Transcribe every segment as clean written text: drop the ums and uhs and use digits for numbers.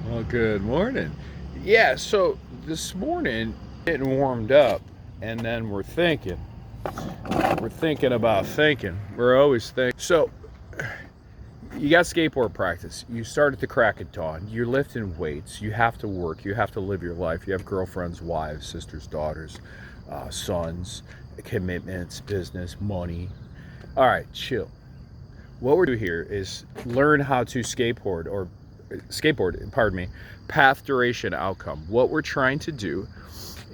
Well, good morning. Yeah, so this morning getting warmed up, and then we're thinking. We're thinking about thinking. We're always thinking. So you got skateboard practice. You start at the crack of dawn. You're lifting weights. You have to work. You have to live your life. You have girlfriends, wives, sisters, daughters, sons, commitments, business, money. All right, chill. What we're doing here is learn how to skateboard, pardon me, path, duration, outcome. What we're trying to do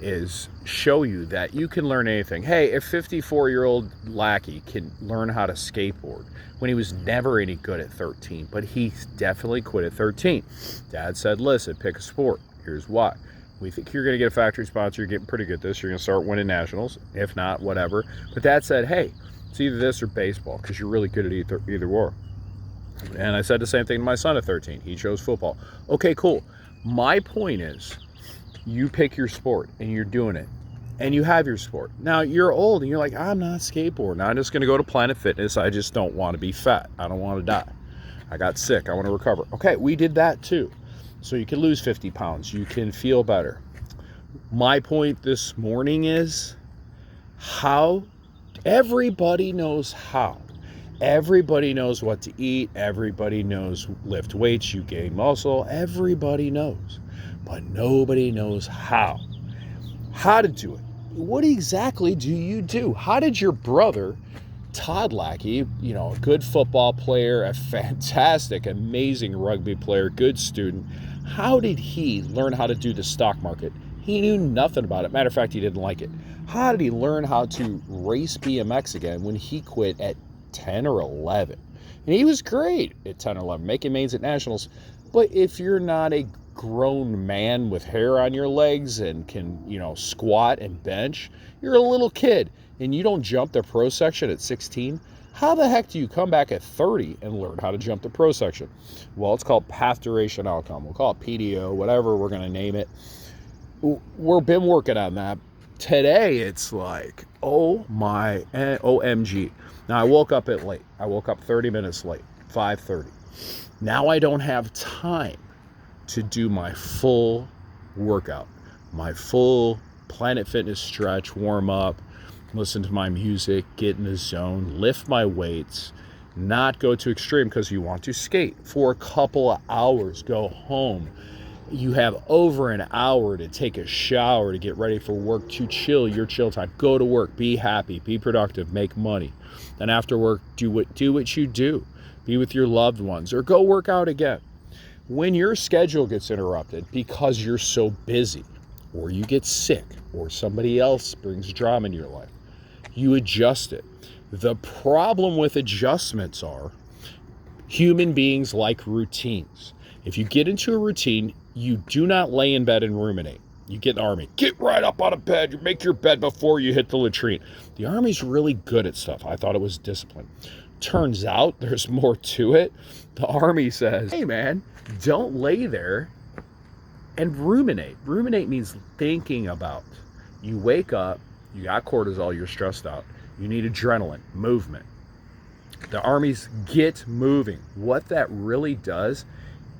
is show you that you can learn anything. Hey, a 54-year-old lackey can learn how to skateboard when he was never any good at 13, but he definitely quit at 13. Dad said, listen, pick a sport. Here's why. We think you're going to get a factory sponsor. You're getting pretty good at this. You're going to start winning nationals. If not, whatever. But Dad said, hey, it's either this or baseball because you're really good at either or. And I said the same thing to my son at 13. He chose football. Okay, cool. My point is, you pick your sport and you're doing it. And you have your sport. Now, you're old and you're like, I'm not skateboarding. I'm just going to go to Planet Fitness. I just don't want to be fat. I don't want to die. I got sick. I want to recover. Okay, we did that too. So you can lose 50 pounds. You can feel better. My point this morning is how everybody knows how. Everybody knows what to eat. Everybody knows lift weights, you gain muscle. Everybody knows. But nobody knows how. How to do it. What exactly do you do? How did your brother, Todd Lackey, a good football player, a fantastic, amazing rugby player, good student, how did he learn how to do the stock market? He knew nothing about it. Matter of fact, he didn't like it. How did he learn how to race BMX again when he quit at 10 or 11? And he was great at 10 or 11, making mains at nationals. But if you're not a grown man with hair on your legs and can, squat and bench, you're a little kid and you don't jump the pro section at 16, how the heck do you come back at 30 and learn how to jump the pro section? Well, it's called path, duration, outcome. We'll call it PDO, whatever we're going to name it. We've been working on that. Today, it's like, OMG. Now, I woke up late. I woke up 30 minutes late, 5:30. Now I don't have time to do my full workout, my full Planet Fitness stretch, warm up, listen to my music, get in the zone, lift my weights, not go too extreme because you want to skate for a couple of hours, go home. You have over an hour to take a shower, to get ready for work, to chill, your chill time. Go to work, be happy, be productive, make money. Then after work, do what you do. Be with your loved ones or go work out again. When your schedule gets interrupted because you're so busy or you get sick or somebody else brings drama in your life, you adjust it. The problem with adjustments are human beings like routines. If you get into a routine, you do not lay in bed and ruminate. You get in the Army. Get right up out of bed. You make your bed before you hit the latrine. The Army's really good at stuff. I thought it was discipline. Turns out there's more to it. The Army says, hey man, don't lay there and ruminate. Ruminate means thinking about. You wake up, you got cortisol, you're stressed out. You need adrenaline, movement. The Army's get moving. What that really does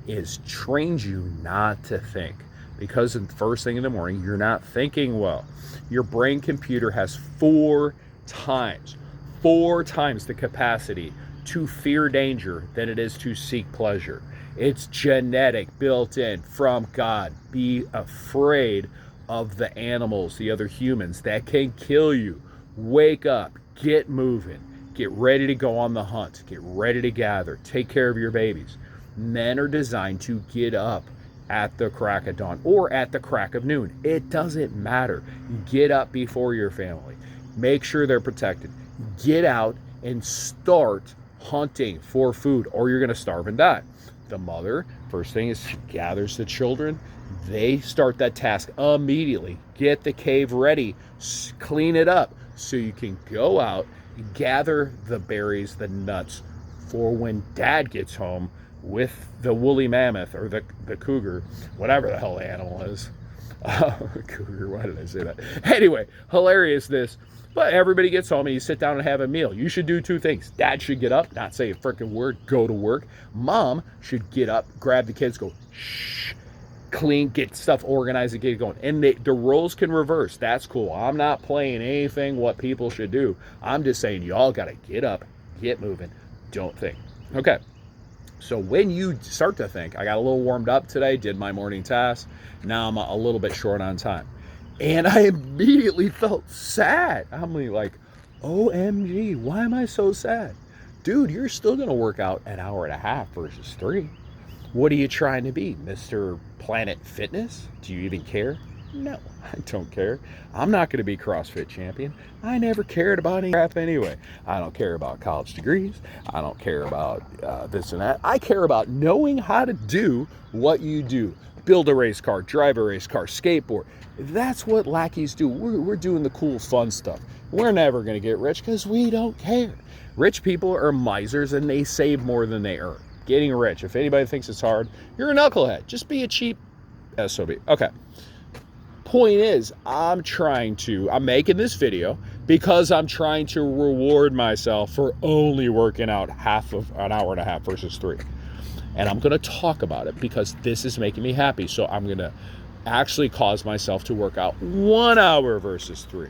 is trains you not to think, because the first thing in the morning you're not thinking well. Your brain computer has four times the capacity to fear danger than it is to seek pleasure. It's genetic, built in from God. Be afraid of the animals, the other humans that can kill you. Wake up, get moving, get ready to go on the hunt, get ready to gather, take care of your babies. Men are designed to get up at the crack of dawn or at the crack of noon. It doesn't matter. Get up before your family. Make sure they're protected. Get out and start hunting for food or you're going to starve and die. The mother, first thing is she gathers the children. They start that task immediately. Get the cave ready. Clean it up so you can go out, gather the berries, the nuts for when dad gets home with the woolly mammoth or the cougar, whatever the hell the animal is. Cougar, why did I say that? Anyway, hilarious this. But everybody gets home and you sit down and have a meal. You should do two things. Dad should get up, not say a freaking word, go to work. Mom should get up, grab the kids, go, shh, clean, get stuff organized and get it going. And the roles can reverse. That's cool. I'm not playing anything what people should do. I'm just saying y'all got to get up, get moving, don't think. Okay. So when you start to think, I got a little warmed up today, did my morning task. Now I'm a little bit short on time. And I immediately felt sad. I'm like, OMG, why am I so sad? Dude, you're still going to work out an hour and a half versus 3. What are you trying to be, Mr. Planet Fitness? Do you even care? No, I don't care. I'm not going to be CrossFit champion. I never cared about any crap anyway. I don't care about college degrees. I don't care about this and that. I care about knowing how to do what you do. Build a race car, drive a race car, skateboard. That's what lackeys do. We're doing the cool, fun stuff. We're never going to get rich because we don't care. Rich people are misers and they save more than they earn. Getting rich, if anybody thinks it's hard, you're a knucklehead. Just be a cheap SOB. Okay. Point is, I'm making this video because I'm trying to reward myself for only working out half of an hour and a half versus 3. And I'm going to talk about it because this is making me happy. So I'm going to actually cause myself to work out 1 hour versus 3.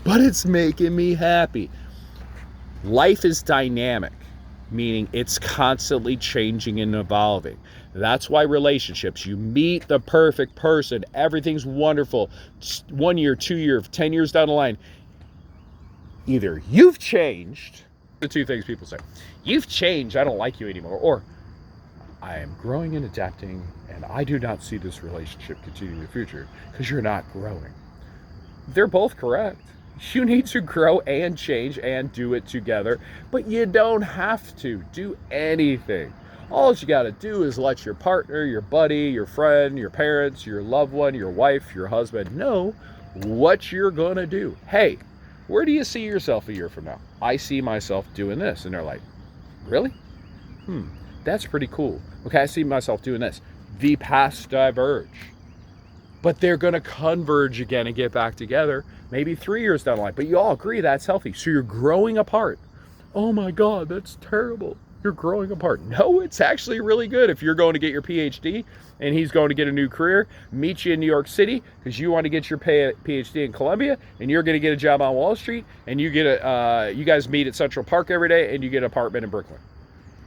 But it's making me happy. Life is dynamic, meaning it's constantly changing and evolving. That's why relationships, you meet the perfect person, everything's wonderful. 1 year, 2 years, 10 years down the line, either you've changed, the 2 things people say, you've changed, I don't like you anymore, or I am growing and adapting, and I do not see this relationship continuing in the future because you're not growing. They're both correct. You need to grow and change and do it together, but you don't have to do anything. All you got to do is let your partner, your buddy, your friend, your parents, your loved one, your wife, your husband know what you're going to do. Hey, where do you see yourself a year from now? I see myself doing this. And they're like, really? That's pretty cool. Okay, I see myself doing this. The paths diverge. But they're going to converge again and get back together maybe 3 years down the line. But you all agree that's healthy. So you're growing apart. Oh my God, that's terrible. You're growing apart. No, it's actually really good. If you're going to get your PhD and he's going to get a new career, meet you in New York City because you want to get your PhD in Columbia and you're going to get a job on Wall Street and you guys meet at Central Park every day and you get an apartment in Brooklyn.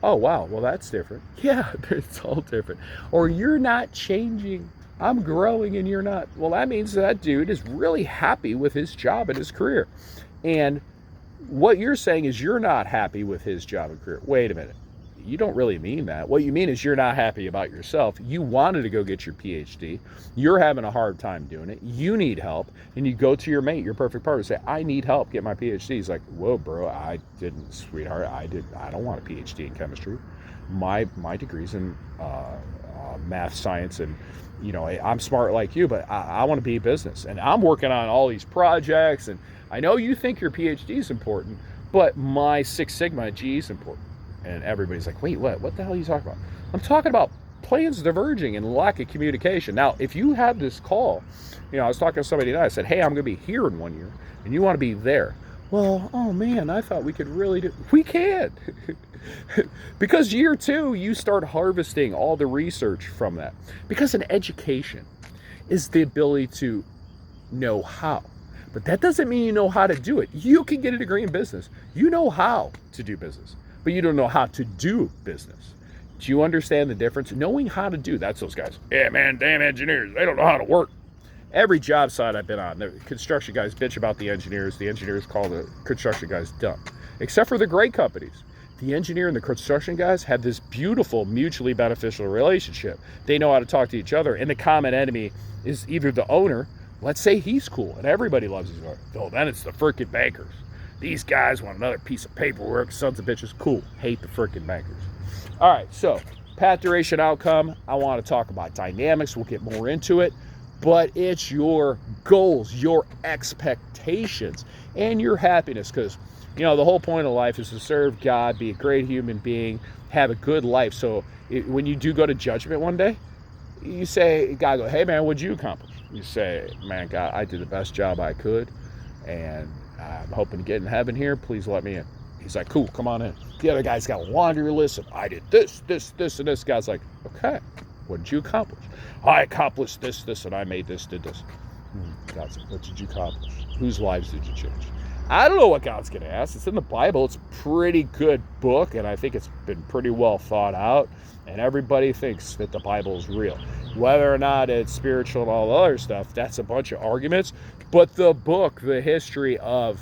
Oh, wow. Well, that's different. Yeah, it's all different. Or you're not changing. I'm growing and you're not. Well, that means that dude is really happy with his job and his career. And what you're saying is you're not happy with his job and career. Wait a minute. You don't really mean that. What you mean is you're not happy about yourself. You wanted to go get your PhD. You're having a hard time doing it. You need help. And you go to your mate, your perfect partner, say, I need help, get my PhD. He's like, whoa, bro, I didn't, sweetheart. I don't want a PhD in chemistry. My degree's in math, science, and I'm smart like you, but I want to be in business. And I'm working on all these projects. And I know you think your PhD is important, but my Six Sigma G is important. And everybody's like, wait, what the hell are you talking about? I'm talking about plans diverging and lack of communication. Now, if you have this call, I was talking to somebody tonight, I said, hey, I'm going to be here in 1 year, and you want to be there. Well, oh man, I thought we could really do, we can. Because year 2, you start harvesting all the research from that. Because an education is the ability to know how. But that doesn't mean you know how to do it. You can get a degree in business. You know how to do business, but you don't know how to do business. Do you understand the difference? Knowing how to do, that's those guys. Yeah, man, damn engineers, they don't know how to work. Every job site I've been on, the construction guys bitch about the engineers call the construction guys dumb. Except for the great companies. The engineer and the construction guys have this beautiful, mutually beneficial relationship. They know how to talk to each other, and the common enemy is either the owner. Let's say he's cool, and everybody loves his owner. Oh, then it's the frickin' bankers. These guys want another piece of paperwork. Sons of bitches. Cool. Hate the frickin' bankers. All right, so path, duration, outcome. I want to talk about dynamics. We'll get more into it. But it's your goals, your expectations, and your happiness. Because, the whole point of life is to serve God, be a great human being, have a good life. So when you do go to judgment one day, you say, God, hey, man, what'd you accomplish? You say, man, God, I did the best job I could, and I'm hoping to get in heaven here. Please let me in. He's like, cool, come on in. The other guy's got a laundry list of, I did this, and this. Guy's like, okay, What did you accomplish? I accomplished this, this, and I made this, did this. God, what did you accomplish? Whose lives did you change? I don't know what God's going to ask. It's in the Bible. It's a pretty good book, and I think it's been pretty well thought out, and everybody thinks that the Bible is real. Whether or not it's spiritual and all the other stuff, that's a bunch of arguments. But the book, the history of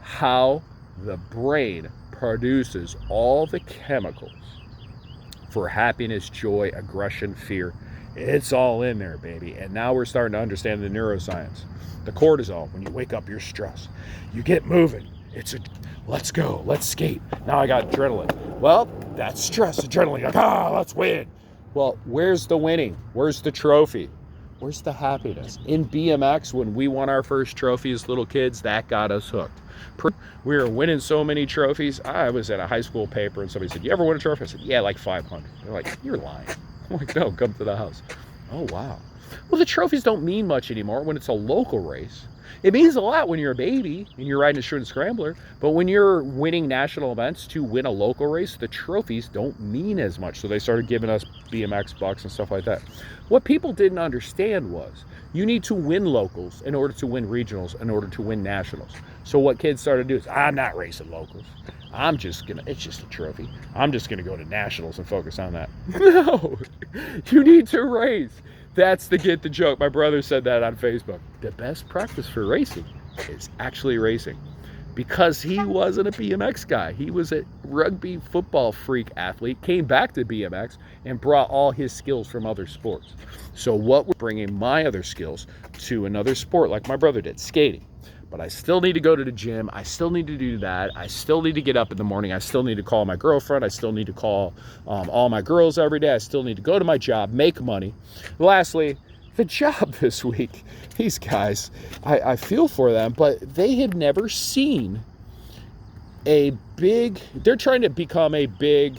how the brain produces all the chemicals for happiness, joy, aggression, fear, it's all in there, baby. And now we're starting to understand the neuroscience. The cortisol, when you wake up, you're stressed. You get moving. Let's go, let's skate. Now I got adrenaline. Well, that's stress, adrenaline. Like, let's win. Well, where's the winning? Where's the trophy? Where's the happiness? In BMX, when we won our first trophy as little kids, that got us hooked. We were winning so many trophies. I was at a high school paper and somebody said, you ever win a trophy? I said, yeah, like 500. They're like, you're lying. I'm like, no, come to the house. Oh, wow. Well, the trophies don't mean much anymore when it's a local race. It means a lot when you're a baby and you're riding a shooting scrambler, but when you're winning national events to win a local race, the trophies don't mean as much. So they started giving us BMX bucks and stuff like that. What people didn't understand was you need to win locals in order to win regionals, in order to win nationals. So what kids started to do is, I'm not racing locals. It's just a trophy. I'm just gonna go to nationals and focus on that. No, you need to race. That's the get the joke. My brother said that on Facebook. The best practice for racing is actually racing. Because he wasn't a BMX guy. He was a rugby football freak athlete, came back to BMX and brought all his skills from other sports. So what we're bringing my other skills to another sport like my brother did, skating. But I still need to go to the gym. I still need to do that. I still need to get up in the morning. I still need to call my girlfriend. I still need to call all my girls every day. I still need to go to my job, make money. Lastly, the job this week. These guys, I feel for them, but they have never seen they're trying to become big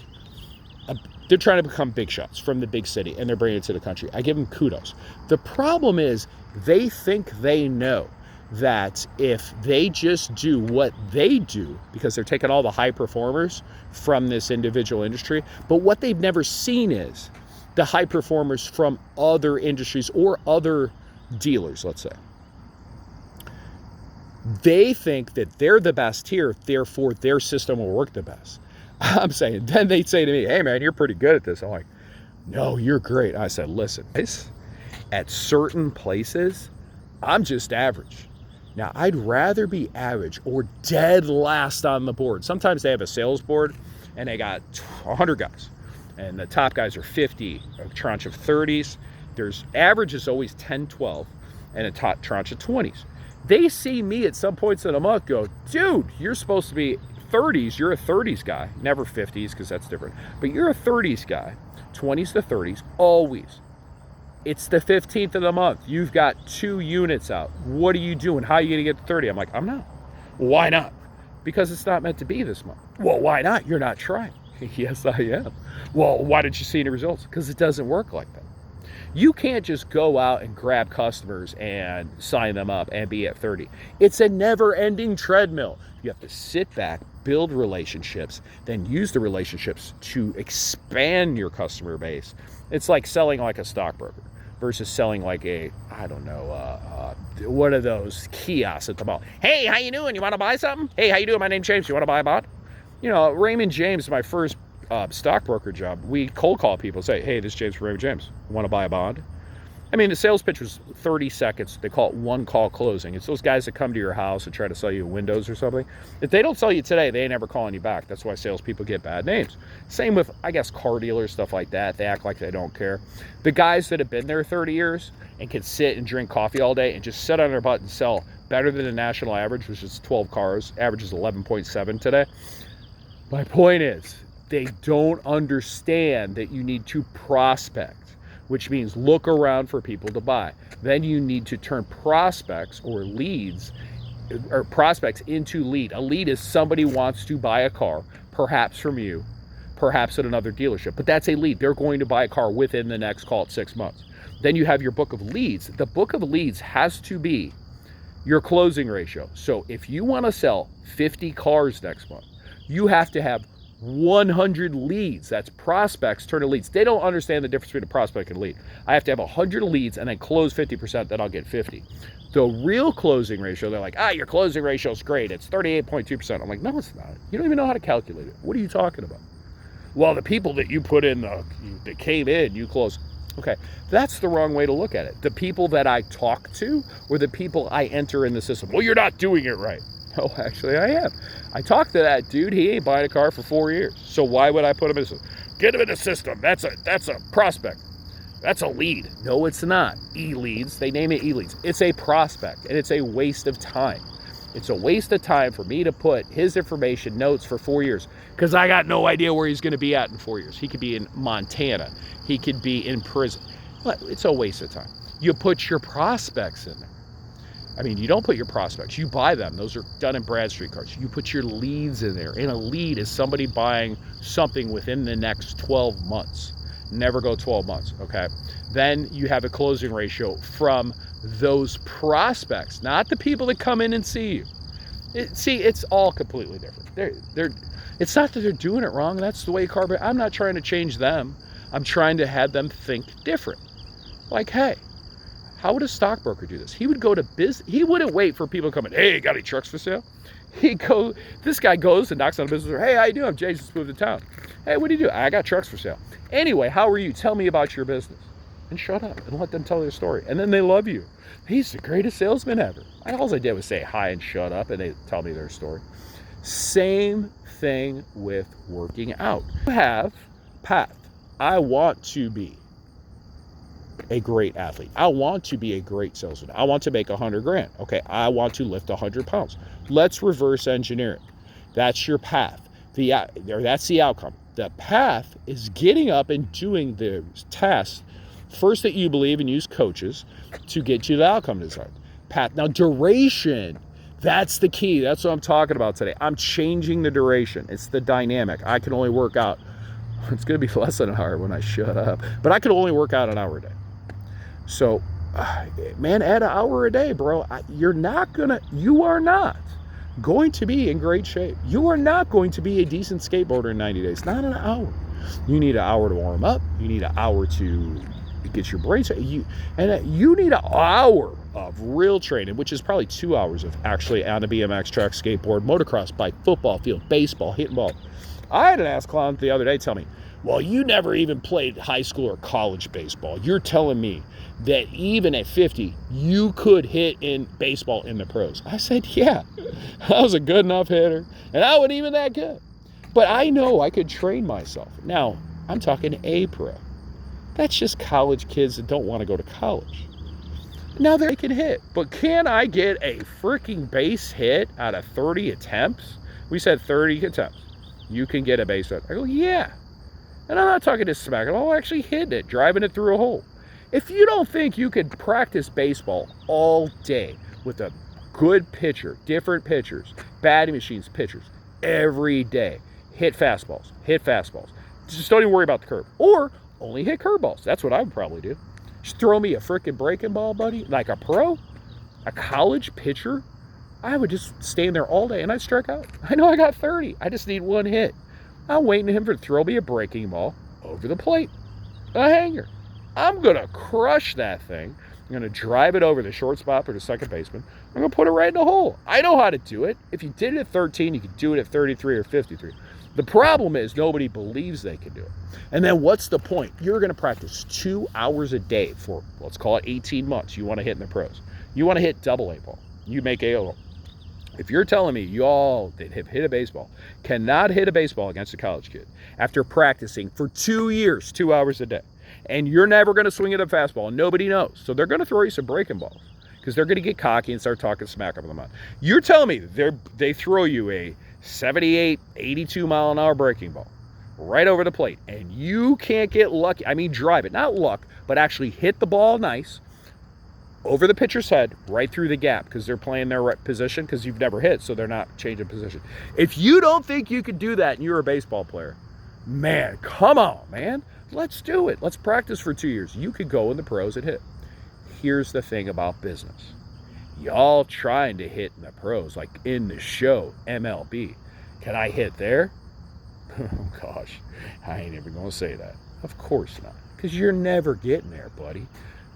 shots from the big city, and they're bringing it to the country. I give them kudos. The problem is they think they know that if they just do what they do, because they're taking all the high performers from this individual industry, but what they've never seen is the high performers from other industries or other dealers, let's say. They think that they're the best here, therefore their system will work the best. I'm saying, then they'd say to me, hey man, you're pretty good at this. I'm like, no, you're great. I said, listen, at certain places, I'm just average. Now, I'd rather be average or dead last on the board. Sometimes they have a sales board and they got 100 guys. And the top guys are 50, a tranche of 30s. There's average is always 10, 12, and a top tranche of 20s. They see me at some points in a month go, dude, you're supposed to be 30s. You're a 30s guy. Never 50s because that's different. But you're a 30s guy, 20s to 30s, always. It's the 15th of the month. You've got 2 units out. What are you doing? How are you going to get to 30? I'm like, I'm not. Why not? Because it's not meant to be this month. Well, why not? You're not trying. Yes, I am. Well, why didn't you see any results? Because it doesn't work like that. You can't just go out and grab customers and sign them up and be at 30. It's a never-ending treadmill. You have to sit back, build relationships, then use the relationships to expand your customer base. It's like selling like a stockbroker versus selling like one of those kiosks at the mall. Hey, how you doing? You want to buy something? Hey, how you doing? My name's James. You want to buy a bond? You know, Raymond James, my first stockbroker job, we cold call people, say, hey, this is James from Raymond James. Want to buy a bond? I mean, the sales pitch was 30 seconds. They call it one call closing. It's those guys that come to your house and try to sell you windows or something. If they don't sell you today, they ain't ever calling you back. That's why salespeople get bad names. Same with, I guess, car dealers, stuff like that. They act like they don't care. The guys that have been there 30 years and can sit and drink coffee all day and just sit on their butt and sell better than the national average, which is 12 cars. Average is 11.7 today. My point is, they don't understand that you need to prospect, which means look around for people to buy. Then you need to turn prospects or leads, or prospects into lead. A lead is somebody wants to buy a car, perhaps from you, perhaps at another dealership, but that's a lead. They're going to buy a car within the next, call it 6 months. Then you have your book of leads. The book of leads has to be your closing ratio. So if you want to sell 50 cars next month, you have to have 100 leads. That's prospects turn to leads. They don't understand the difference between a prospect and a lead. I have to have 100 leads and then close 50%, then I'll get 50. The real closing ratio, they're like, your closing ratio is great. It's 38.2%. I'm like, no, it's not. You don't even know how to calculate it. What are you talking about? Well, the people that you put in, that came in, you close. Okay, that's the wrong way to look at it. The people that I talk to or the people I enter in the system. Well, you're not doing it right. No, actually I am. I talked to that dude. He ain't buying a car for 4 years. So why would I put him in the system? Get him in the system. That's a prospect. That's a lead. No, it's not. E-leads. They name it e-leads. It's a prospect, and it's a waste of time. It's a waste of time for me to put his information, notes for 4 years, because I got no idea where he's going to be at in 4 years. He could be in Montana. He could be in prison. But it's a waste of time. You put your prospects in there. I mean, you don't put your prospects. You buy them. Those are Dun & Bradstreet cards. You put your leads in there. And a lead is somebody buying something within the next 12 months. Never go 12 months, okay? Then you have a closing ratio from those prospects, not the people that come in and see you. It's all completely different. It's not that they're doing it wrong. That's the way I'm not trying to change them. I'm trying to have them think different. Like, hey, how would a stockbroker do this? He would go to business. He wouldn't wait for people to come in. Hey, got any trucks for sale? This guy goes and knocks on the business door. Hey, how you doing? I'm Jay, just moved to town. Hey, what do you do? I got trucks for sale. Anyway, how are you? Tell me about your business. And shut up and let them tell their story. And then they love you. He's the greatest salesman ever. All I did was say hi and shut up, and they tell me their story. Same thing with working out. You have path. I want to be a great athlete. I want to be a great salesman. I want to make $100,000. Okay, I want to lift 100 pounds. Let's reverse engineer it. That's your path. That's the outcome. The path is getting up and doing the tasks first that you believe and use coaches to get you the outcome desired. Path. Now, duration. That's the key. That's what I'm talking about today. I'm changing the duration. It's the dynamic. I can only work out. It's going to be less than an hour when I shut up. But I can only work out an hour a day. So, man, add an hour a day, bro. You are not going to be in great shape. You are not going to be a decent skateboarder in 90 days. Not an hour. You need an hour to warm up. You need an hour to get your brain set. You need an hour of real training, which is probably 2 hours of actually on a BMX track, skateboard, motocross, bike, football field, baseball, hitting ball. I had an ass clown the other day tell me, well, you never even played high school or college baseball. You're telling me that even at 50, you could hit in baseball in the pros. I said, yeah, I was a good enough hitter, and I wasn't even that good. But I know I could train myself. Now, I'm talking A pro. That's just college kids that don't want to go to college. Now they can hit, but can I get a freaking base hit out of 30 attempts? We said 30 attempts. You can get a base hit. I go, yeah. And I'm not talking to smack it. I'm actually hitting it, driving it through a hole. If you don't think you could practice baseball all day with a good pitcher, different pitchers, batting machines, pitchers, every day, hit fastballs. Just don't even worry about the curve. Or only hit curveballs. That's what I would probably do. Just throw me a freaking breaking ball, buddy, like a pro, a college pitcher. I would just stand there all day and I'd strike out. I know I got 30. I just need one hit. I'm waiting for him to throw me a breaking ball over the plate, a hanger. I'm going to crush that thing. I'm going to drive it over the short spot or the second baseman. I'm going to put it right in the hole. I know how to do it. If you did it at 13, you could do it at 33 or 53. The problem is nobody believes they can do it. And then what's the point? You're going to practice 2 hours a day for, let's call it 18 months. You want to hit in the pros. You want to hit double A ball. You make AO. If you're telling me y'all that have hit a baseball cannot hit a baseball against a college kid after practicing for 2 years, 2 hours a day, and you're never going to swing at a fastball, and nobody knows. So they're going to throw you some breaking balls because they're going to get cocky and start talking smack up on the mound. You're telling me they throw you a 78, 82 mile an hour breaking ball right over the plate, and you can't get lucky. I mean, drive it, not luck, but actually hit the ball nice over the pitcher's head, right through the gap, because they're playing their right position because you've never hit, so they're not changing position. If you don't think you could do that and you're a baseball player, man, come on, man. Let's do it. Let's practice for 2 years. You could go in the pros and hit. Here's the thing about business. Y'all trying to hit in the pros, like in the show, MLB. Can I hit there? Oh, gosh. I ain't even going to say that. Of course not. Because you're never getting there, buddy.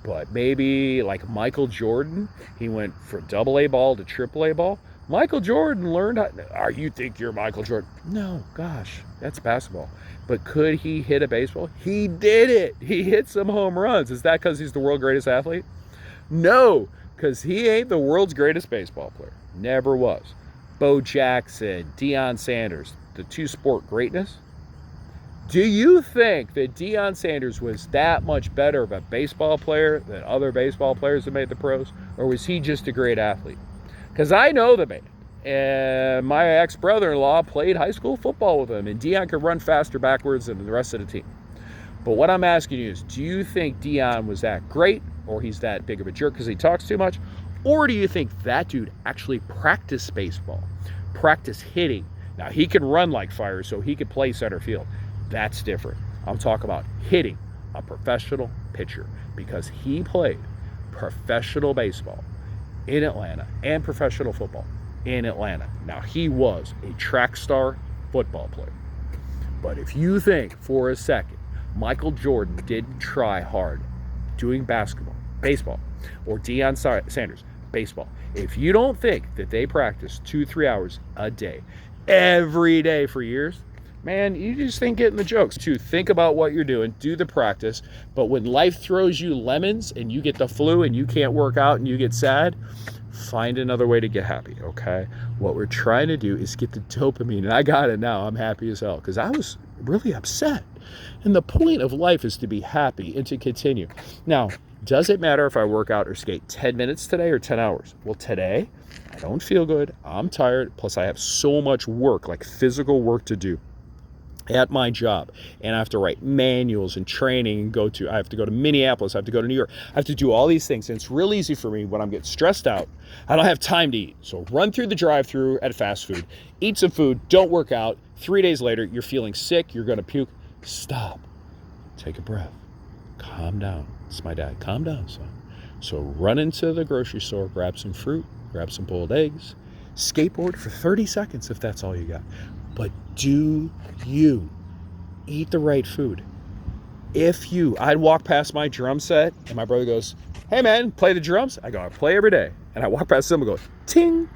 But maybe like Michael Jordan, he went from AA ball to AAA ball. Michael Jordan learned how, you think you're Michael Jordan? No, gosh, that's basketball. But could he hit a baseball? He did it. He hit some home runs. Is that because he's the world's greatest athlete? No, because he ain't the world's greatest baseball player. Never was. Bo Jackson, Deion Sanders, the two-sport greatness. Do you think that Deion Sanders was that much better of a baseball player than other baseball players that made the pros? Or was he just a great athlete? Because I know the man. And my ex-brother-in-law played high school football with him. And Deion could run faster backwards than the rest of the team. But what I'm asking you is, do you think Deion was that great? Or he's that big of a jerk because he talks too much? Or do you think that dude actually practiced baseball? Practiced hitting? Now, he can run like fire, so he could play center field. That's different. I'm talking about hitting a professional pitcher because he played professional baseball in Atlanta and professional football in Atlanta. Now, he was a track star football player. But if you think for a second Michael Jordan didn't try hard doing baseball, or Deion Sanders, baseball, if you don't think that they practiced 2-3 hours a day, every day for years, man, you just ain't getting the jokes. To think about what you're doing, do the practice, but when life throws you lemons and you get the flu and you can't work out and you get sad, find another way to get happy, okay? What we're trying to do is get the dopamine, and I got it now. I'm happy as hell because I was really upset. And the point of life is to be happy and to continue. Now, does it matter if I work out or skate 10 minutes today or 10 hours? Well, today, I don't feel good. I'm tired. Plus, I have so much work, like physical work to do at my job, and I have to write manuals and training and I have to go to Minneapolis, I have to go to New York, I have to do all these things, and it's real easy for me when I'm getting stressed out. I don't have time to eat, so run through the drive-through at fast food, eat some food, don't work out. 3 days later, you're feeling sick, you're gonna puke. Stop, take a breath, calm down. It's my dad. Calm down, son. So run into the grocery store, grab some fruit, grab some boiled eggs, skateboard for 30 seconds if that's all you got. But do you eat the right food? I'd walk past my drum set and my brother goes, hey man, play the drums? I go, I play every day. And I walk past him and go, ting.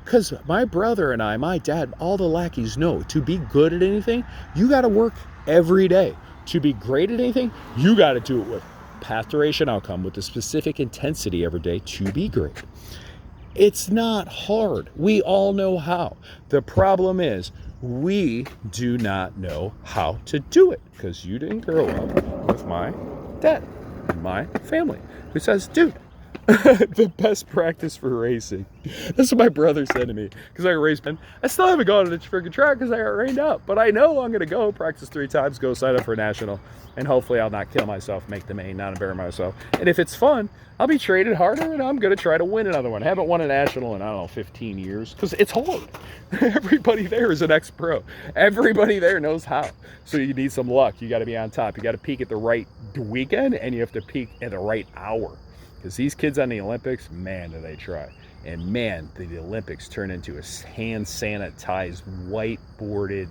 Because my brother and my dad, all the lackeys know to be good at anything, you got to work every day. To be great at anything, you got to do it with path, duration, outcome, with a specific intensity every day to be great. It's not hard. We all know how. The problem is we do not know how to do it because you didn't grow up with my dad and my family who says, dude, the best practice for racing. That's what my brother said to me because I raced. I still haven't gone to the freaking track because I got rained out, but I know I'm going to go practice 3 times, go sign up for a national, and hopefully I'll not kill myself, make the main, not embarrass myself. And if it's fun, I'll be traded harder and I'm going to try to win another one. I haven't won a national in, 15 years because it's hard. Everybody there is an ex-pro. Everybody there knows how. So you need some luck. You got to be on top. You got to peak at the right weekend and you have to peak at the right hour. Because these kids on the Olympics, man, do they try. And man, the Olympics turn into a hand sanitized, whiteboarded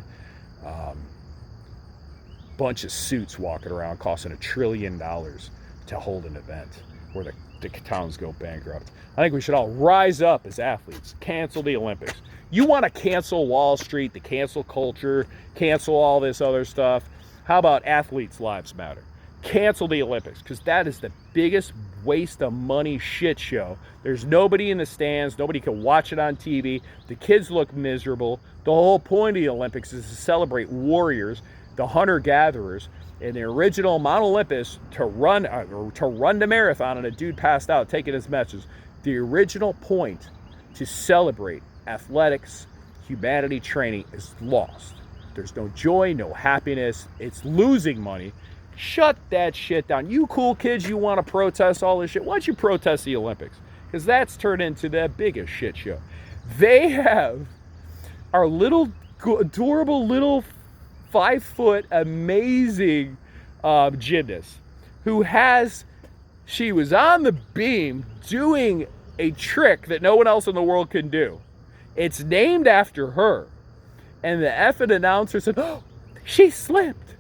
bunch of suits walking around costing $1 trillion to hold an event where the towns go bankrupt. I think we should all rise up as athletes, cancel the Olympics. You want to cancel Wall Street, the cancel culture, cancel all this other stuff. How about athletes' lives matter? Cancel the Olympics because that is the biggest waste of money shit show. There's nobody in the stands. Nobody can watch it on TV. The kids look miserable. The whole point of the Olympics is to celebrate warriors, the hunter-gatherers, and the original Mount Olympus to run the marathon, and a dude passed out taking his message. The original point to celebrate athletics, humanity training is lost. There's no joy, no happiness. It's losing money. Shut that shit down. You cool kids, you want to protest all this shit. Why don't you protest the Olympics? Because that's turned into the biggest shit show. They have our little adorable little 5-foot amazing gymnast she was on the beam doing a trick that no one else in the world can do. It's named after her. And the effing announcer said, oh, she slipped.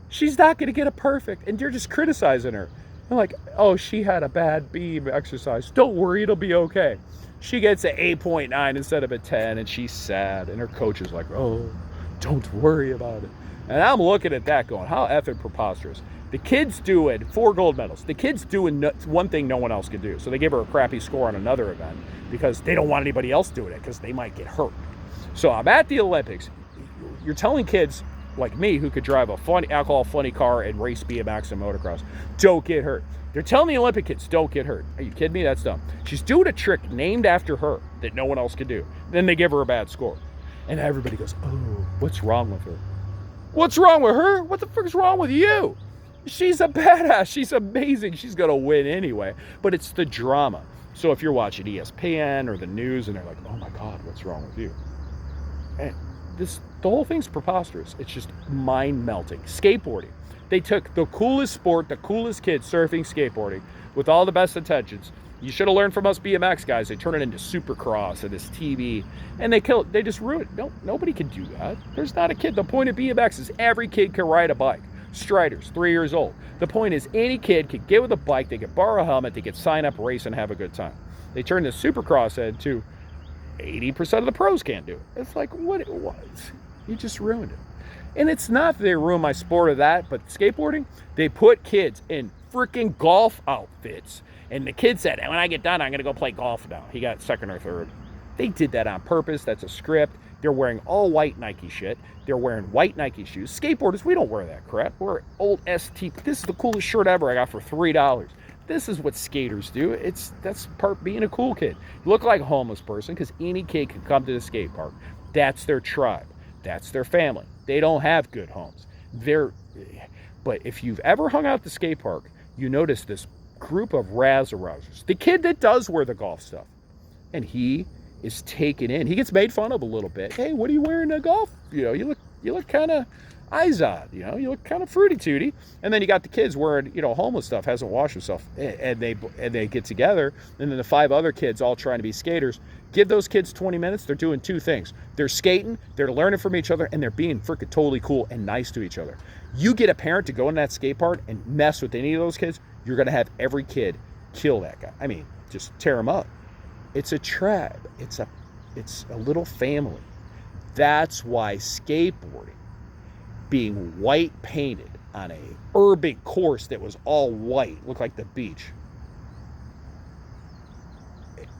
She's not going to get a perfect. And you're just criticizing her. I'm like, oh, she had a bad beam exercise. Don't worry, it'll be okay. She gets an 8.9 instead of a 10, and she's sad. And her coach is like, oh, don't worry about it. And I'm looking at that going, how effing preposterous. The kid's doing 4 gold medals. The kid's doing one thing no one else can do. So they give her a crappy score on another event because they don't want anybody else doing it because they might get hurt. So I'm at the Olympics. You're telling kids like me who could drive a alcohol-funny car and race BMX and motocross, don't get hurt. They're telling the Olympic kids, don't get hurt. Are you kidding me? That's dumb. She's doing a trick named after her that no one else can do. Then they give her a bad score. And everybody goes, oh, what's wrong with her? What's wrong with her? What the frick is wrong with you? She's a badass. She's amazing. She's going to win anyway. But it's the drama. So if you're watching ESPN or the news and they're like, oh my God, what's wrong with you? And the whole thing's preposterous. It's just mind-melting. Skateboarding. They took the coolest sport, the coolest kids surfing, skateboarding, with all the best intentions. You should have learned from us BMX guys. They turn it into Supercross and this TV, and they just ruin it. No, nobody can do that. There's not a kid. The point of BMX is every kid can ride a bike. Striders, 3 years old. The point is any kid could get with a bike, they could borrow a helmet, they could sign up, race, and have a good time. They turned the Supercross into 80% of the pros can't do it. It's like, what it was. You just ruined it. And it's not that they ruined my sport or that, but skateboarding, they put kids in freaking golf outfits. And the kid said, when I get done, I'm going to go play golf now. He got second or third. They did that on purpose. That's a script. They're wearing all white Nike shit. They're wearing white Nike shoes. Skateboarders, we don't wear that crap. We're old ST. This is the coolest shirt ever I got for $3. This is what skaters do. That's part being a cool kid. You look like a homeless person because any kid can come to the skate park. That's their tribe. That's their family. They don't have good homes. But if you've ever hung out at the skate park, you notice this group of razz-arousers. The kid that does wear the golf stuff. And he is taken in. He gets made fun of a little bit. Hey, what are you wearing to golf? You look kind of eyes odd. You look kind of fruity tooty. And then you got the kids wearing, homeless stuff, hasn't washed himself, and they get together. And then the 5 other kids all trying to be skaters. Give those kids 20 minutes. They're doing 2 things. They're skating, they're learning from each other, and they're being freaking totally cool and nice to each other. You get a parent to go in that skate park and mess with any of those kids, you're going to have every kid kill that guy. I mean, just tear him up. It's a tribe. It's a little family. That's why skateboarding, being white painted on a urban course that was all white, looked like the beach.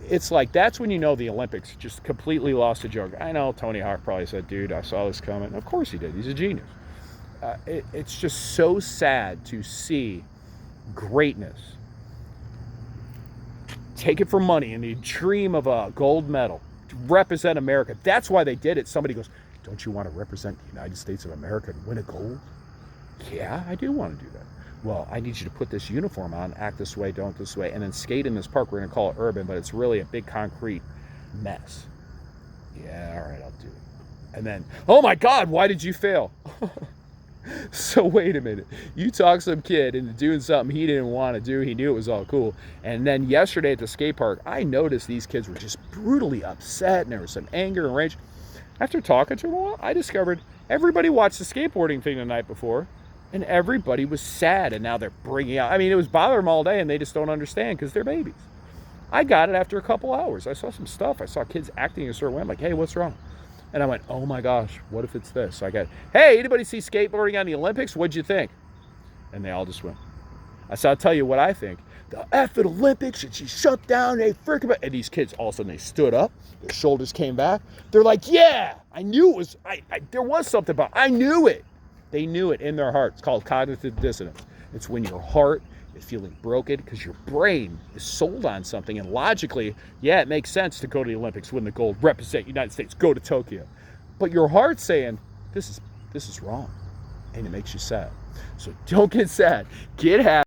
It's like, that's when you know the Olympics just completely lost the joke. I know Tony Hawk probably said, dude, I saw this coming. Of course he did. He's a genius. It's just so sad to see greatness take it for money and the dream of a gold medal to represent America. That's why they did it. Somebody goes, don't you want to represent the United States of America and win a gold? Yeah, I do want to do that. Well, I need you to put this uniform on, act this way, don't this way, and then skate in this park. We're going to call it urban, but it's really a big concrete mess. Yeah, all right, I'll do it. And then, oh my God, why did you fail? So wait a minute. You talked some kid into doing something he didn't want to do. He knew it was all cool. And then yesterday at the skate park, I noticed these kids were just brutally upset, and there was some anger and rage. After talking to them a while, I discovered everybody watched the skateboarding thing the night before, and everybody was sad, and now they're bringing out. I mean, it was bothering them all day, and they just don't understand because they're babies. I got it after a couple hours. I saw some stuff. I saw kids acting a certain way. I'm like, hey, what's wrong? And I went, oh my gosh, what if it's this? So I got, hey, anybody see skateboarding on the Olympics? What'd you think? And they all just went. I said, I'll tell you what I think. The effing Olympics should be shut down. They freaking about. And these kids, all of a sudden, they stood up. Their shoulders came back. They're like, yeah, I knew it was, there was something about it. I knew it. They knew it in their heart. It's called cognitive dissonance. It's when your heart is feeling broken because your brain is sold on something, and logically, yeah, it makes sense to go to the Olympics, win the gold, represent United States, go to Tokyo. But your heart's saying, this is wrong, and it makes you sad. So don't get sad. Get happy.